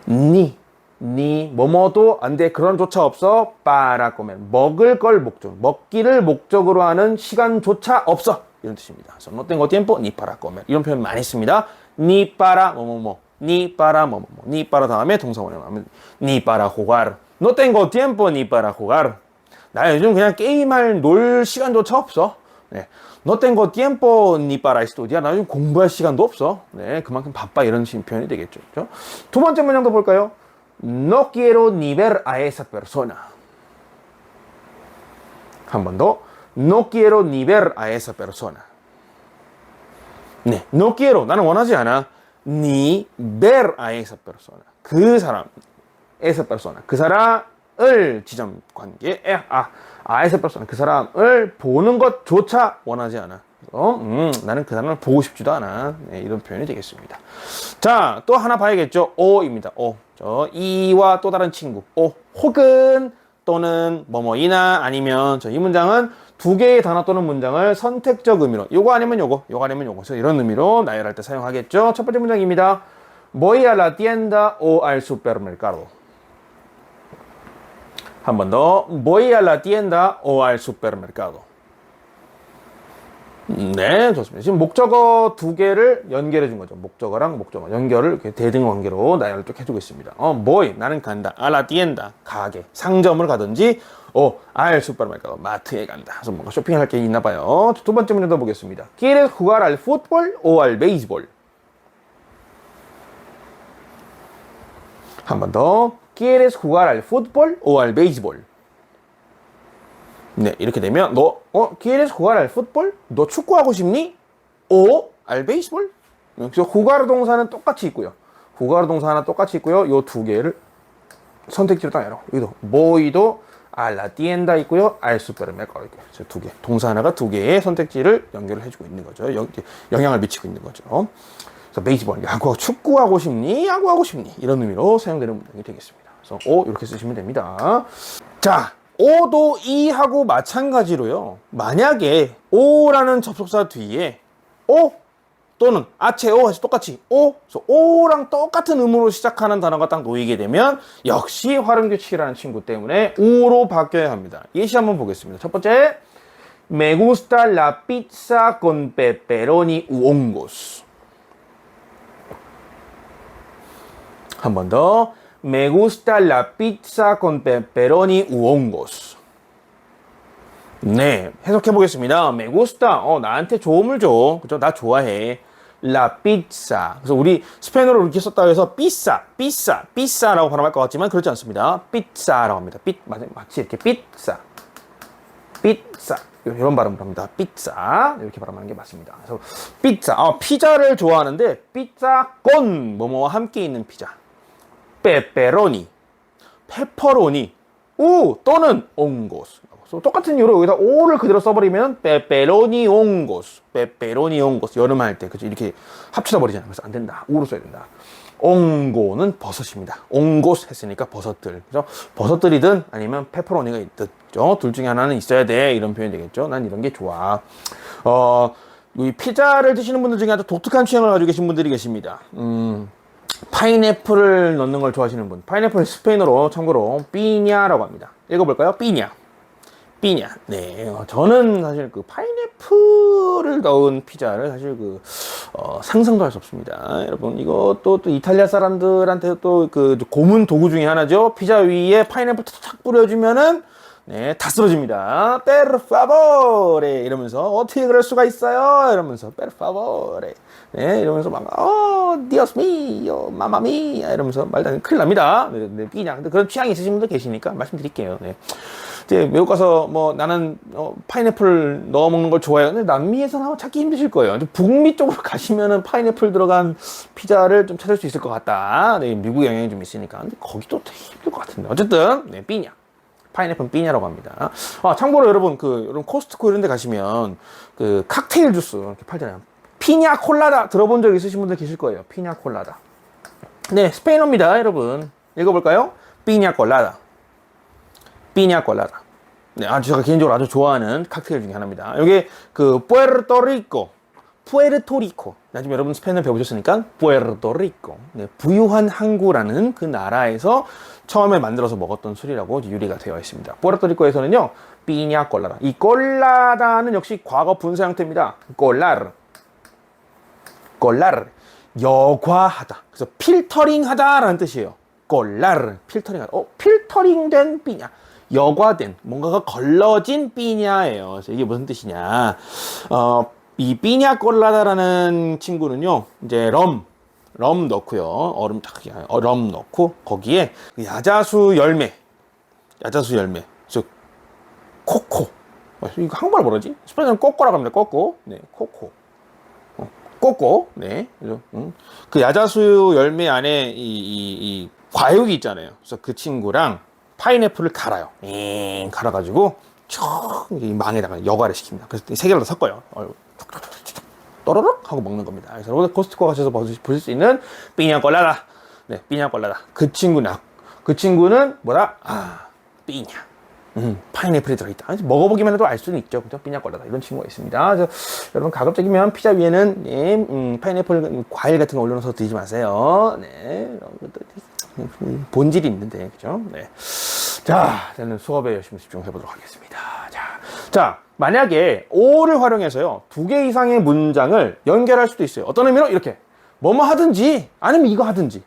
ni 뭐뭐도 안 돼. 그런 조차 없어. para comer. 먹을 걸 목적, 먹기를 목적으로 하는 시간조차 없어. 이런 뜻입니다. 그래서 no tengo tiempo ni para comer. 이런 표현 많이 씁니다. ni para 뭐뭐뭐, ni para 뭐뭐뭐, ni para 다음에 동사원에 나오면 ni para jugar. No tengo tiempo ni para jugar. 나 요즘 그냥 게임할 놀 시간조차 없어. 네. No tengo tiempo ni para estudiar. 나 요즘 공부할 시간도 없어. 네, 그만큼 바빠 이런 표현이 되겠죠. 그렇죠? 두 번째 문장도 볼까요? No quiero ni ver a esa persona. 한 번 더. No quiero ni ver a esa persona. 네, no quiero. 나는 원하지 않아. ni ver a esa persona. 그 사람. esa persona. 그 사람을 지점 관계. a esa persona. 그 사람을 보는 것조차 원하지 않아. 나는 그 사람을 보고 싶지도 않아. 네, 이런 표현이 되겠습니다. 자, 또 하나 봐야겠죠. 오입니다. 이와 또 다른 친구. 혹은 또는 뭐뭐이나 아니면 이 문장은 두 개의 단어 또는 문장을 선택적 의미로 요거 아니면 요거, 요거 아니면 요거. 그래서 이런 의미로 나열할 때 사용하겠죠. 첫 번째 문장입니다. Voy a la tienda o al supermercado. 한 번 더. Voy a la tienda o al supermercado. 네, 좋습니다. 지금 목적어 두 개를 연결해 준 거죠. 목적어랑 목적어 연결을 이렇게 대등 관계로 나열을 쭉 해주고 있습니다. voy, 나는 간다. a la tienda, 가게, 상점을 가든지, al supermercado, 마트에 간다. 그래서 뭔가 쇼핑할 게 있나 봐요. 두 번째 문제도 보겠습니다. ¿Quieres jugar al fútbol o al béisbol? 한 번 더. ¿Quieres jugar al fútbol o al béisbol? 네, 이렇게 되면 ¿Quieres jugar al fútbol? 너 축구하고 싶니? o al béisbol? 그래서 jugar 동사는 똑같이 있고요. jugar 동사 하나 똑같이 있고요. 요 두 개를 선택지로 딱 열어. 여기도 voy도 a la tienda 있고요. al supermercado 있고요. 두 개. 동사 하나가 두 개의 선택지를 연결을 해주고 있는 거죠. 영향을 미치고 있는 거죠. 그래서 베이스볼, 축구하고 싶니? 야구하고 싶니? 이런 의미로 사용되는 문장이 되겠습니다. 그래서 이렇게 쓰시면 됩니다. 자, 오도 이하고 마찬가지로요. 만약에 오라는 접속사 뒤에 오 또는 아체 오 해서 똑같이 그래서 오랑 똑같은 음으로 시작하는 단어가 딱 놓이게 되면 역시 활용 규칙이라는 친구 때문에 우로 바뀌어야 합니다. 예시 한번 보겠습니다. 첫 번째, Me gusta la pizza con pepperoni u hongos. 한 번 더. Me gusta la pizza con pepperoni u hongos. 네, 해석해 보겠습니다. Me gusta. 나한테 좋음을 줘. 그죠? 나 좋아해. La pizza. 그래서 우리 스페인어로 이렇게 썼다고 해서 pizza라고 발음할 것 같지만 그렇지 않습니다. pizza라고 합니다. 마치 이렇게 pizza. 이런 발음을 합니다. pizza. 이렇게 발음하는 게 맞습니다. 그래서 pizza. 피자를 좋아하는데 pizza con 뭐뭐와 함께 있는 피자. pepperoni. 페퍼로니. 또는 옹고스. 똑같은 이유로 여기다 오를 그대로 써버리면 페페로니 옹고스, 여름할 때 그죠? 이렇게 합쳐져 버리잖아요. 그래서 안 된다. 오로 써야 된다. 옹고는 버섯입니다. 옹고스 했으니까 버섯들. 그죠? 버섯들이든 아니면 페퍼로니가 있든, 그죠? 둘 중에 하나는 있어야 돼. 이런 표현이 되겠죠. 난 이런 게 좋아. 이 피자를 드시는 분들 중에 아주 독특한 취향을 가지고 계신 분들이 계십니다. 파인애플을 넣는 걸 좋아하시는 분. 파인애플 스페인어로 참고로 삐냐라고 합니다. 읽어볼까요? 삐냐. 네. 저는 사실 그 파인애플을 넣은 피자를 사실 상상도 할 수 없습니다. 여러분, 이것도 또 이탈리아 사람들한테 또 그 고문 도구 중에 하나죠. 피자 위에 파인애플 탁 뿌려주면은, 네, 다 쓰러집니다. Per favore! 이러면서, 어떻게 그럴 수가 있어요? 이러면서, per favore. 네, 이러면서 막, Dios mío, mamma mia. 이러면서 말도 큰일 납니다. 네, 삐냐. 근데 그런 취향이 있으신 분들 계시니까 말씀드릴게요. 네. 이제 외국 가서 나는 파인애플 넣어 먹는 걸 좋아해요. 근데 남미에서는 아마 찾기 힘드실 거예요. 북미 쪽으로 가시면은 파인애플 들어간 피자를 좀 찾을 수 있을 것 같다. 네, 미국 영향이 좀 있으니까. 근데 거기도 되게 힘들 것 같은데. 어쨌든 네, 삐냐. 파인애플 삐냐라고 합니다. 참고로 여러분 여러분 코스트코 이런 데 가시면 그 칵테일 주스 이렇게 팔잖아요. 피냐 콜라다 들어본 적 있으신 분들 계실 거예요. 피냐 콜라다. 네, 스페인어입니다, 여러분. 읽어볼까요? 피냐 콜라다. 네, 제가 개인적으로 아주 좋아하는 칵테일 중에 하나입니다. 이게 푸에르토리코. 나중에 여러분 스페인어 배우셨으니까 푸에르토리코. 네, 부유한 항구라는 그 나라에서 처음에 만들어서 먹었던 술이라고 유래가 되어 있습니다. 푸에르토리코에서는요, 피냐 콜라다. 이 콜라다는 역시 과거 분사 형태입니다. 콜라르. 여과하다. 그래서 필터링하다라는 뜻이에요. 콜라르. 필터링하다. 필터링된 피냐. 여과된, 뭔가가 걸러진 삐냐예요. 그래서 이게 무슨 뜻이냐. 이 삐냐 꼴라다라는 친구는요, 이제 럼 넣고요. 얼음 딱, 럼 넣고, 거기에 야자수 열매. 그래서 코코. 이거 한국말 뭐라지? 스페인어는 꼬꼬라고 합니다. 꼬꼬. 네, 꼬꼬. 네. 그래서, 그 야자수 열매 안에 이 과육이 있잖아요. 그래서 그 친구랑 파인애플을 갈아요. 갈아가지고 이 망에다가 여과를 시킵니다. 그래서 세 개를 다 섞어요. 또르륵 하고 먹는 겁니다. 그래서 코스트코 가셔서 보실 수 있는 삐냐 콜라다. 네, 삐냐 콜라다. 그 친구는 뭐다? 삐냐. 파인애플이 들어있다. 먹어보기만 해도 알 수는 있죠. 그죠? 삐냐 콜라다. 이런 친구가 있습니다. 그래서 여러분 가급적이면 피자 위에는 파인애플 과일 같은 거 올려놓아서 드시지 마세요. 네. 본질이 있는데, 그죠? 네. 자, 저는 수업에 열심히 집중해 보도록 하겠습니다. 자, 만약에 오를 활용해서요, 2개 이상의 문장을 연결할 수도 있어요. 어떤 의미로? 이렇게. 뭐뭐 하든지, 아니면 이거 하든지.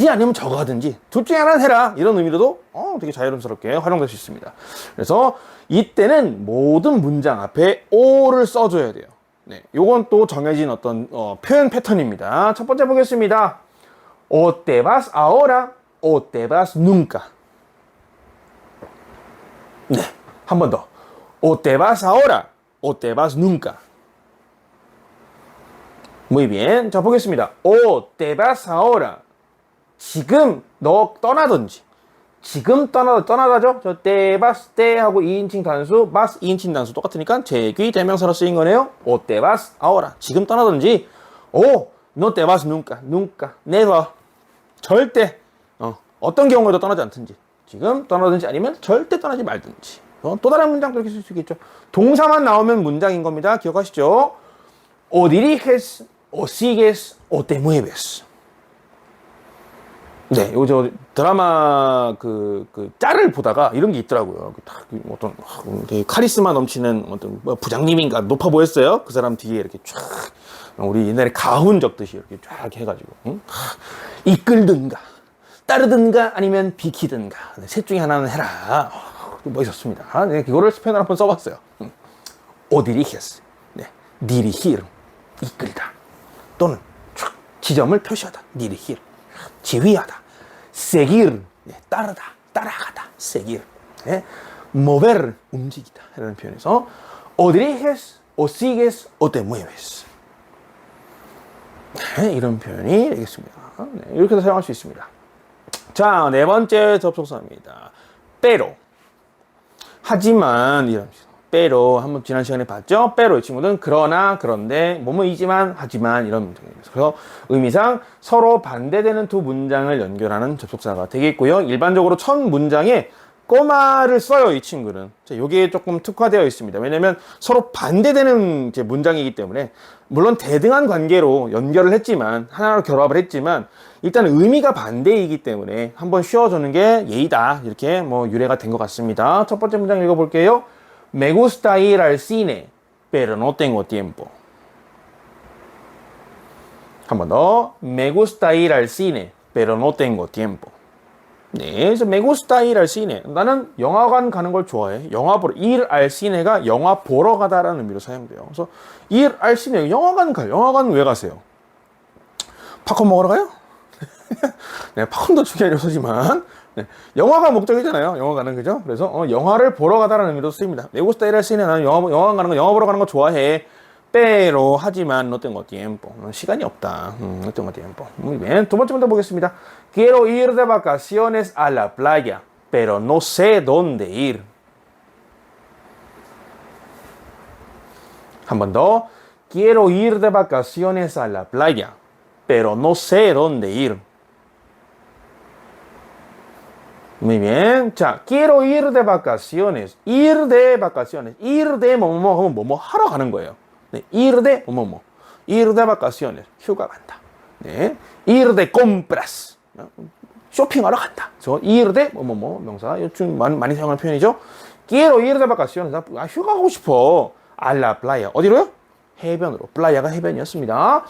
아니면 저거 하든지. 둘 중에 하나는 해라. 이런 의미로도, 되게 자유롭게 활용될 수 있습니다. 그래서 이때는 모든 문장 앞에 오를 써줘야 돼요. 네. 요건 또 정해진 어떤, 표현 패턴입니다. 첫 번째 보겠습니다. O te vas ahora, o te vas nunca. 네, 한 번 더. O te vas ahora, o te vas nunca. Muy bien. 자, 보겠습니다. O te vas ahora. 지금 너 떠나든지. 지금 떠나다죠? 저 te vas, te 하고 2인칭 단수, vas 2인칭 단수 똑같으니까 제귀 대명사로 쓰인 거네요. O te vas ahora. 지금 떠나든지. O no te vas nunca. never. 절대 어떤 경우에도 떠나지 않든지 지금 떠나든지 아니면 절대 떠나지 말든지 또 다른 문장도 이렇게 쓸 수 있겠죠. 동사만 나오면 문장인 겁니다. 기억하시죠? O diriges, o sigues, o te mueves. 네, 요 저 드라마 짤을 보다가 이런 게 있더라고요. 어떤 되게 카리스마 넘치는 어떤 부장님인가 높아 보였어요. 그 사람 뒤에 이렇게 쫙 우리 옛날에 가훈 적듯이 이렇게 쫙 해가지고 이끌든가 따르든가 아니면 비키든가 셋 중에 하나는 해라. 멋있었습니다. 네, 그거를 스페인어로 한번 써봤어요. O diriges. 네, dirigir. 이끌다. 또는 지점을 표시하다. dirigir. 지휘하다. seguir. 네, 따르다. 따라가다. seguir. 네, mover. 움직이다. 이런 표현에서 O diriges, O sigues, O te mueves. 네, 이런 표현이 되겠습니다. 네, 이렇게도 사용할 수 있습니다. 자, 네 번째 접속사입니다. pero. 하지만 이런 pero 한번 지난 시간에 봤죠? pero 이 친구는 그러나, 그런데, 뭐뭐이지만, 하지만 이런 문장입니다. 그래서 의미상 서로 반대되는 두 문장을 연결하는 접속사가 되겠고요. 일반적으로 첫 문장에 꼬마를 써요, 이 친구는. 자, 요게 조금 특화되어 있습니다. 왜냐면 서로 반대되는 이제 문장이기 때문에, 물론 대등한 관계로 연결을 했지만, 하나로 결합을 했지만, 일단 의미가 반대이기 때문에 한번 쉬어주는 게 예의다. 이렇게 뭐 유래가 된 것 같습니다. 첫 번째 문장 읽어볼게요. Me gusta ir al cine, pero no tengo tiempo. 한 번 더. Me gusta ir al cine, pero no tengo tiempo. 네, 그래서 me gusta ir al cine. 나는 영화관 가는 걸 좋아해. 영화 보러. ir al cine가 영화 보러 가다라는 의미로 사용돼요. 그래서 ir al cine, 영화관 가요. 영화관 왜 가세요? 팝콘 먹으러 가요? 네, 팝콘도 중요한 요소지만 네, 영화가 목적이잖아요. 영화 가는 그죠? 그래서 영화를 보러 가다라는 의미로 쓰입니다. Me gusta ir al cine. 나는 영화 가는 거, 영화 보러 가는 거 좋아해. pero 하지만 no tengo tiempo. 시간이 없다. no tengo tiempo. Muy bien. 두 번째 문제 보겠습니다. Quiero ir de vacaciones a la playa, pero no sé dónde ir. 한 번 더. Quiero ir de vacaciones a la playa, pero no sé dónde ir. Muy bien. 자, quiero ir de vacaciones. ir de vacaciones. ir de 뭐뭐 하면 뭐뭐 하러 가는 거예요. 네, ir de 뭐뭐. ir de vacaciones. 휴가 간다. 네. ir de compras. 쇼핑하러 간다. 그래서 ir de 뭐뭐 명사. 요즘 많이 사용하는 표현이죠. quiero ir de vacaciones. 나 휴가 가고 싶어. a la playa. 어디로요? 해변으로. playa가 해변이었습니다.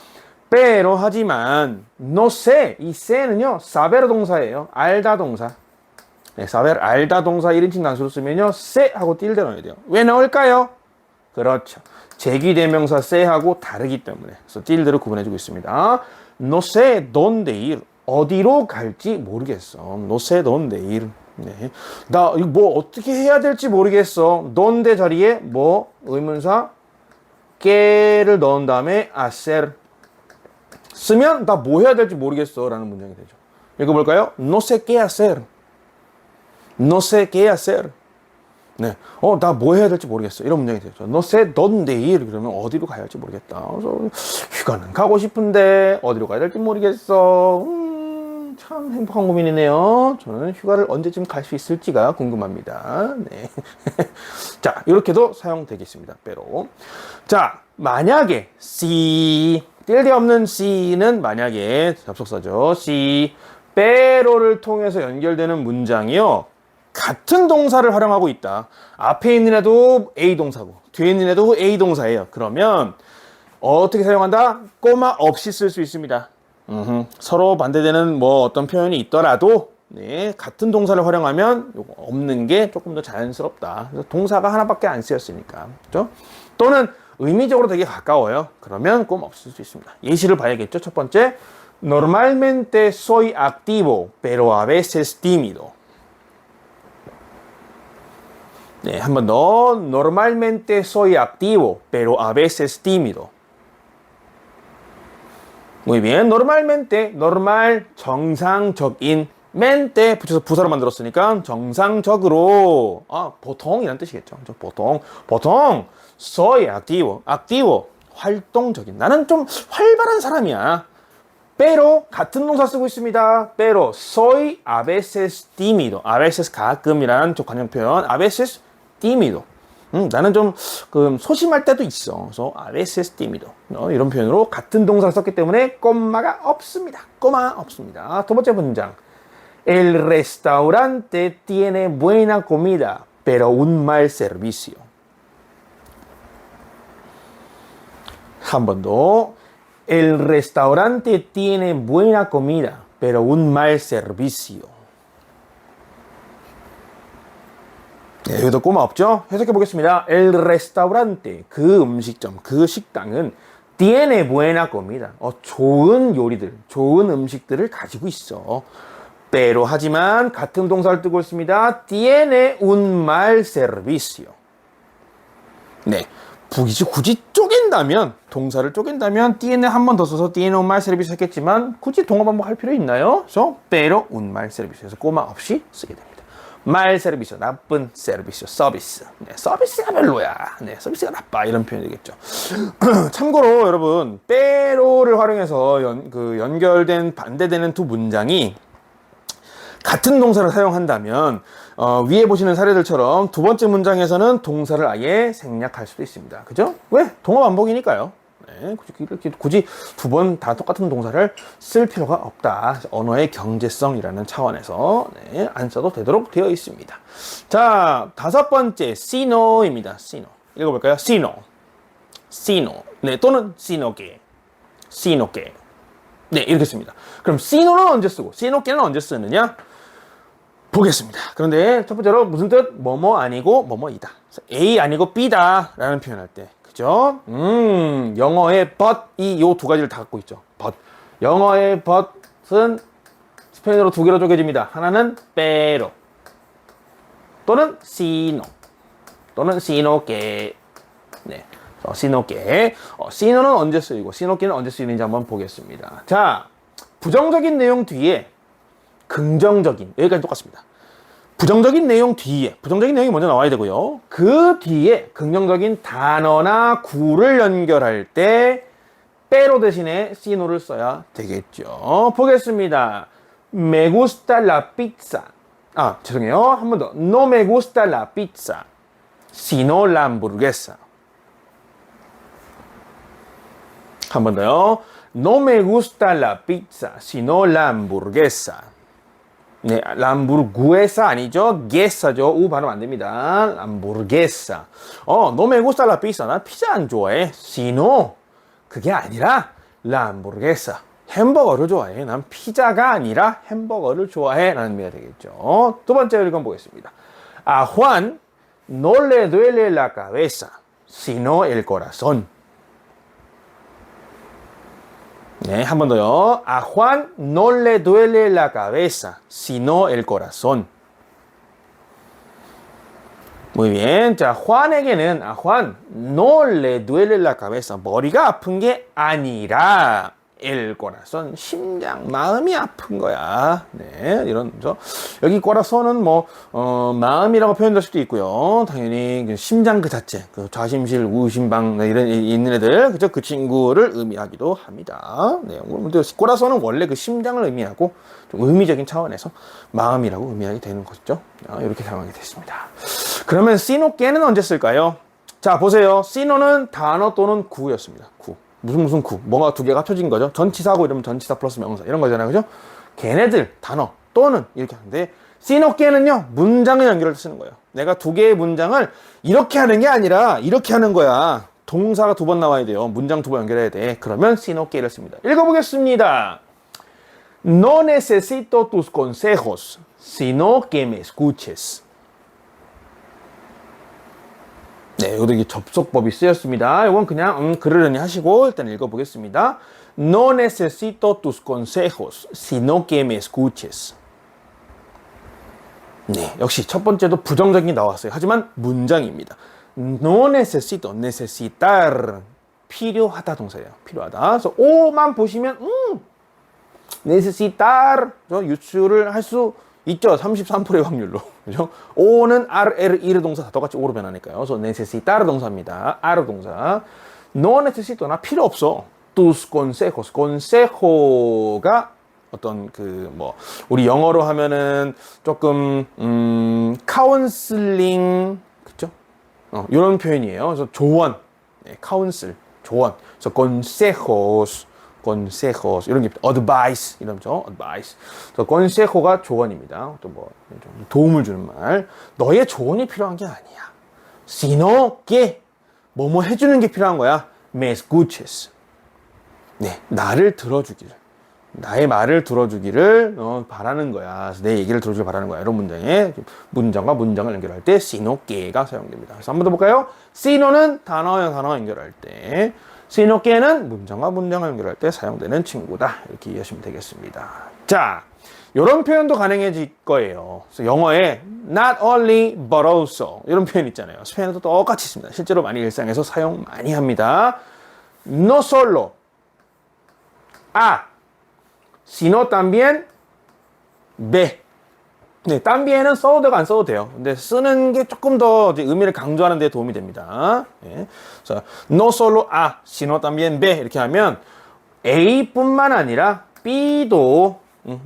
pero 하지만 no sé. 이 sé는요. saber 동사예요. 알다 동사. 네, saber 알다 동사 1인칭 단수로 쓰면요. sé 하고 틸대 넣어야 돼요. 왜 넣을까요? 그렇죠. 제기대명사 sé하고 다르기 때문에. 그래서 틸드를 구분해주고 있습니다. No sé dónde ir. 어디로 갈지 모르겠어. No sé dónde ir. 네. 나 이거 뭐 어떻게 해야 될지 모르겠어. dónde 자리에 뭐 의문사 que를 넣은 다음에 hacer 쓰면 나 뭐 해야 될지 모르겠어 라는 문장이 되죠. 읽어볼까요? No sé qué hacer. No sé qué hacer. 네. 나 뭐 해야 될지 모르겠어. 이런 문장이 되죠. No sé dónde ir. 그러면 어디로 가야 할지 모르겠다. 그래서 휴가는 가고 싶은데 어디로 가야 될지 모르겠어. 참 행복한 고민이네요. 저는 휴가를 언제쯤 갈 수 있을지가 궁금합니다. 네. 자, 이렇게도 사용되겠습니다. pero. 자, 만약에 si 뜰데 없는 si는 만약에 접속사죠. si pero를 통해서 연결되는 문장이요. 같은 동사를 활용하고 있다. 앞에 있는 애도 A 동사고 뒤에 있는 애도 A 동사예요. 그러면 어떻게 사용한다? 꼬마 없이 쓸 수 있습니다. 서로 반대되는 뭐 어떤 표현이 있더라도 네, 같은 동사를 활용하면 요거 없는 게 조금 더 자연스럽다. 그래서 동사가 하나밖에 안 쓰였으니까. 그렇죠? 또는 의미적으로 되게 가까워요. 그러면 꼬마 없이 쓸 수 있습니다. 예시를 봐야겠죠. 첫 번째. Normalmente soy activo, pero a veces tímido. 네, 한 번 더. Normalmente soy activo, pero a veces tímido. Muy bien. Normalmente, normal, 정상적인, mente 붙여서 부사로 만들었으니까 정상적으로, 보통이란 뜻이겠죠. 보통, soy activo, 활동적인. 나는 좀 활발한 사람이야. pero 같은 동사 쓰고 있습니다. pero soy a veces tímido. a veces 가끔이라는 관용 표현. a veces tímido. 나는 좀 소심할 때도 있어. 그래서 a veces tímido. 이런 표현으로 같은 동사를 썼기 때문에 꼬마가 없습니다. 꼬마 없습니다. 두 번째 문장. El restaurante tiene buena comida, pero un mal servicio. 한 번 더. El restaurante tiene buena comida, pero un mal servicio. 네, 여기도 꼬마 없죠? 해석해 보겠습니다. El restaurante, 그 음식점, 그 식당은 tiene buena comida. 좋은 요리들, 좋은 음식들을 가지고 있어. pero 하지만 같은 동사를 뜨고 있습니다. tiene un mal servicio. 네. 굳이 쪼갠다면, 동사를 쪼갠다면, tiene 한 번 더 써서 tiene un mal servicio 했겠지만, 굳이 동어 반복할 필요 있나요? 그래서, pero un mal servicio. 그래서 꼬마 없이 쓰게 됩니다. mal servicio, 나쁜 servicio, 서비스. 네, 서비스가 별로야. 네, 서비스가 나빠. 이런 표현이 되겠죠. 참고로 여러분, pero를 활용해서 연결된 반대되는 두 문장이 같은 동사를 사용한다면 위에 보시는 사례들처럼 두 번째 문장에서는 동사를 아예 생략할 수도 있습니다. 그죠? 왜? 동어 반복이니까요. 네, 굳이 두 번 다 똑같은 동사를 쓸 필요가 없다. 언어의 경제성이라는 차원에서 네, 안 써도 되도록 되어 있습니다. 자, 다섯 번째 sino입니다. sino. 읽어볼까요? sino. sino. 네, 또는 sinoque. sinoque. 네, 이렇게 씁니다. 그럼 sino는 언제 쓰고 sinoque는 언제 쓰느냐? 보겠습니다. 그런데 첫 번째로 무슨 뜻? 뭐뭐 아니고 뭐뭐이다. A 아니고 B다 라는 표현할 때 그죠? 영어의 but 이 요 두 가지를 다 갖고 있죠. but. 영어의 but은 스페인어로 두 개로 쪼개집니다. 하나는 pero 또는 sino 또는 sinoque. 네. sinoque. sino는 언제 쓰이고 sinoque는 언제 쓰이는지 한번 보겠습니다. 자, 부정적인 내용 뒤에 긍정적인, 여기까지 똑같습니다. 부정적인 내용 뒤에, 부정적인 내용이 먼저 나와야 되고요. 그 뒤에 긍정적인 단어나 구를 연결할 때 pero 대신에 sino를 써야 되겠죠. 보겠습니다. Me gusta la pizza. 죄송해요. 한 번 더. No me gusta la pizza, sino la hamburguesa. 한 번 더요. No me gusta la pizza, sino la hamburguesa. 네, 람부르구에사 아니죠? 게사죠. 우 발음 안 됩니다. 람부르게사. no me gusta la pizza. 난 피자 안 좋아해. sino 그게 아니라 람부르게사. 햄버거를 좋아해. 난 피자가 아니라 햄버거를 좋아해. 라는 의미가 되겠죠. 두 번째 읽어 보겠습니다. A Juan no le duele la cabeza, sino el corazón. 네, 한 번 더요. A Juan no le duele la cabeza, sino el corazón. Muy bien. 자, Juan에게는 A Juan no le duele la cabeza. 머리가 아픈 게 아니라 el corazón, 심장, 마음이 아픈 거야. 네, 이런 여기 corazon은 마음이라고 표현될 수도 있고요. 당연히 심장 그 자체, 그 좌심실, 우심방 이런 있는 애들, 그죠? 그 친구를 의미하기도 합니다. 네, corazon은 원래 그 심장을 의미하고 좀 의미적인 차원에서 마음이라고 의미하게 되는 것이죠. 이렇게 사용하게 됐습니다. 그러면 sinoque는 언제 쓸까요? 자, 보세요. sino는 단어 또는 구였습니다. 구. 무슨 구, 뭐가 두 개가 합쳐진 거죠. 전치사고 이러면 전치사 플러스 명사 이런 거잖아요. 그죠? 걔네들, 단어, 또는 이렇게 하는데 sinoque는요, 문장을 연결해서 쓰는 거예요. 내가 두 개의 문장을 이렇게 하는 게 아니라 이렇게 하는 거야. 동사가 두 번 나와야 돼요. 문장 두 번 연결해야 돼. 그러면 sinoque를 씁니다. 읽어보겠습니다. No necesito tus consejos, sino que me escuches. 네, 여기도 이게 접속법이 쓰였습니다. 이건 그냥 그러려니 하시고 일단 읽어보겠습니다. No necesito tus consejos, sino que me escuches. 네, 역시 첫 번째도 부정적인 게 나왔어요. 하지만 문장입니다. No necesito, necesitar, 필요하다 동사예요. 필요하다. 그래서 오만 보시면 necesitar 유추를 할 수 있죠. 33%의 확률로. 그죠? 오는 R 동사 다 똑같이 오로 변하니까요. 그래서 necesitar 동사입니다. R 동사. No necesito, 나 필요 없어. tus consejos. consejo가 어떤 우리 영어로 하면은 조금 counseling, 그죠? 이런 표현이에요. 그래서 조언. 네, counsel, 조언. 그래서 consejos 이런 게 advice 이런죠. advice. consejo가 조언입니다. 또 좀 도움을 주는 말. 너의 조언이 필요한 게 아니야. sino que 뭐뭐 해주는 게 필요한 거야. me escuches. 네, 나를 들어주기를. 나의 말을 들어주기를 바라는 거야. 그래서 내 얘기를 들어주길 바라는 거야. 이런 문장에 문장과 문장을 연결할 때 sino que가 사용됩니다. 그래서 한 번 더 볼까요? sino는 단어와 단어 연결할 때, sino que는 문장과 문장을 연결할 때 사용되는 친구다. 이렇게 이해하시면 되겠습니다. 자, 이런 표현도 가능해질 거예요. 그래서 영어에 not only but also 이런 표현 있잖아요. 스페인어도 똑같이 있습니다. 실제로 많이 일상에서 사용 많이 합니다. no solo sino también ve. 네, tambien은 써도 되고 안 써도 돼요. 근데 쓰는 게 조금 더 의미를 강조하는 데 도움이 됩니다. 네. 그래서 no solo sino también ve 이렇게 하면 A뿐만 아니라 B도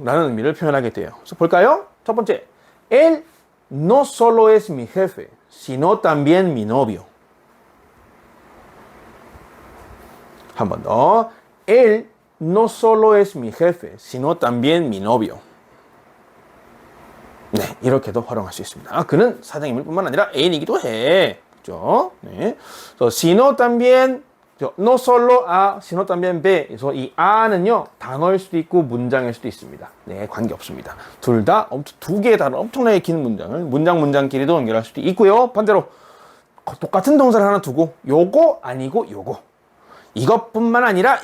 라는 의미를 표현하게 돼요. 그래서 볼까요? 첫 번째, él no solo es mi jefe, sino también mi novio. 한 번 더, él no solo es mi jefe, sino también mi novio. 네, 이렇게도 활용할 수 있습니다. 그는 사장님일 뿐만 아니라 애인이기도 해. 그죠? 네. 그래서 sino también no solo sino también ve. 그래서 이 a는요, 단어일 수도 있고 문장일 수도 있습니다. 네, 관계없습니다. 둘 다 두 개의 단어 엄청나게 긴 문장을 문장끼리도 연결할 수도 있고요. 반대로 똑같은 동사를 하나 두고 요거 아니고 요거. 이것뿐만 아니라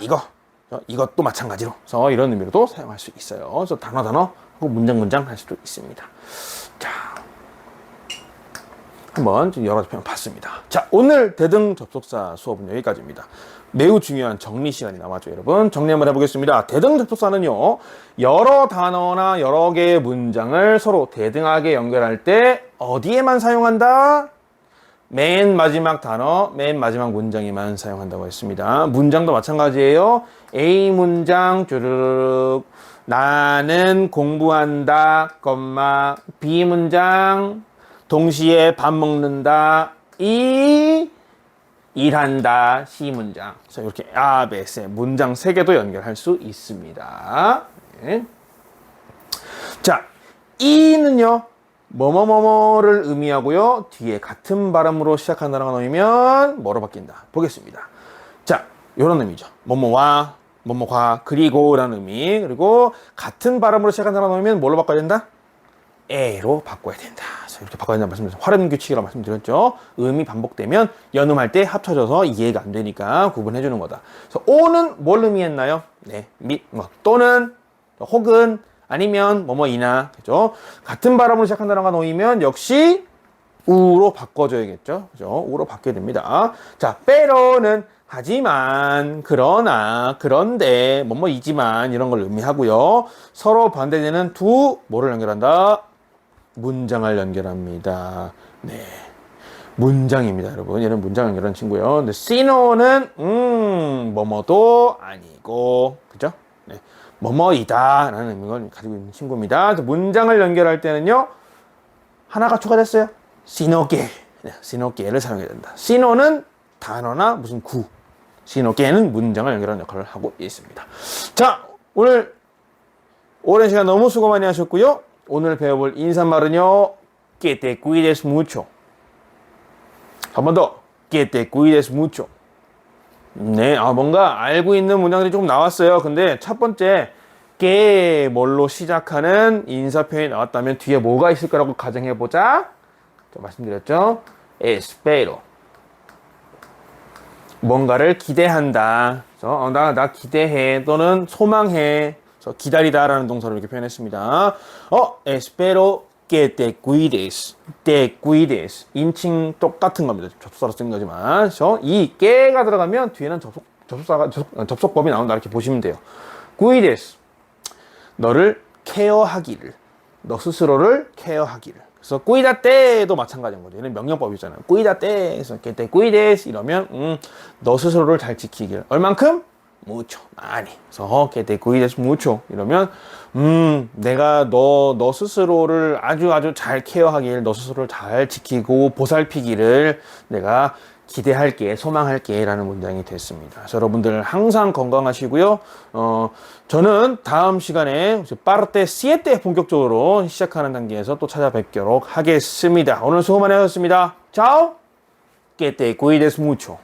이것도 마찬가지로. 그래서 이런 의미로도 사용할 수 있어요. 그래서 단어 하고 문장 할 수도 있습니다. 자, 한번 여러 가지 표현 봤습니다. 자, 오늘 대등 접속사 수업은 여기까지입니다. 매우 중요한 정리 시간이 남았죠, 여러분. 정리 한번 해보겠습니다. 대등 접속사는요, 여러 단어나 여러 개의 문장을 서로 대등하게 연결할 때 어디에만 사용한다? 맨 마지막 단어, 맨 마지막 문장에만 사용한다고 했습니다. 문장도 마찬가지예요. A 문장, 쭈르륵. 나는 공부한다, B 문장, 동시에 밥 먹는다, 일한다, C 문장. 그래서 이렇게 베세 문장 3개도 연결할 수 있습니다. 네. 자, 이는요, 뭐뭐뭐뭐를 의미하고요, 뒤에 같은 발음으로 시작한 단어가 놓이면 뭐로 바뀐다. 보겠습니다. 자, 이런 의미죠. 뭐뭐와, 뭐뭐과, 그리고 라는 의미. 그리고 같은 발음으로 시작한 단어가 놓이면 뭘로 바꿔야 된다? 에로 바꿔야 된다. 이렇게 바꿔야 된다는 말씀드렸죠. 활용 규칙이라고 말씀드렸죠. 음이 반복되면 연음할 때 합쳐져서 이해가 안 되니까 구분해 주는 거다. 그래서 오는 뭘 의미했나요? 네, 또는, 혹은, 아니면 뭐뭐이나, 그죠? 같은 발음으로 시작한 단어가 놓이면 역시 우로 바꿔줘야겠죠. 그죠? 우로 바뀌게 됩니다. 자, 빼로는 하지만, 그러나, 그런데, 뭐뭐이지만 이런 걸 의미하고요. 서로 반대되는 뭐를 연결한다? 문장을 연결합니다. 네. 문장입니다, 여러분. 얘는 문장 연결한 친구예요. 근데 sino는, 뭐뭐도 아니고, 그죠? 네. 뭐뭐이다. 라는 의미를 가지고 있는 친구입니다. 문장을 연결할 때는요, 하나가 추가됐어요. sino que. 네. sino que를 사용해야 된다. sino는 단어나 무슨 sino que는 문장을 연결하는 역할을 하고 있습니다. 자, 오늘 오랜 시간 너무 수고 많이 하셨고요. 오늘 배워볼 인사말은요, que te cuides mucho. 한 번 더, que te cuides mucho. 네, 뭔가 알고 있는 문장들이 조금 나왔어요. 근데 첫 번째, que 뭘로 시작하는 인사 표현이 나왔다면 뒤에 뭐가 있을 거라고 가정해보자. 말씀드렸죠? espero. 뭔가를 기대한다. 그래서 나 기대해 또는 소망해. 기다리다라는 동사로 이렇게 표현했습니다. espero que te cuides. te cuides. 인칭 똑같은 겁니다. 접속사로 쓴 거지만. 그래서 이 que가 들어가면 뒤에는 접속법이 나온다. 이렇게 보시면 돼요. cuides. 너를 케어하기를. 너 스스로를 케어하기를. 그래서 cuídate도 마찬가지인 거죠. 얘는 명령법이잖아요. cuídate. 그래서 que te cuides 이러면 너 스스로를 잘 지키길. 얼만큼? mucho. 많이. 그래서 que te cuides mucho 이러면 내가 너 스스로를 아주 잘 케어하길, 너 스스로를 잘 지키고 보살피기를 내가 기대할게, 소망할게 라는 문장이 됐습니다. 그래서 여러분들 항상 건강하시고요. 저는 다음 시간에 parte 7 본격적으로 시작하는 단계에서 또 찾아뵙도록 하겠습니다. 오늘 수고 많이 하셨습니다. Chao. Que te cuides mucho.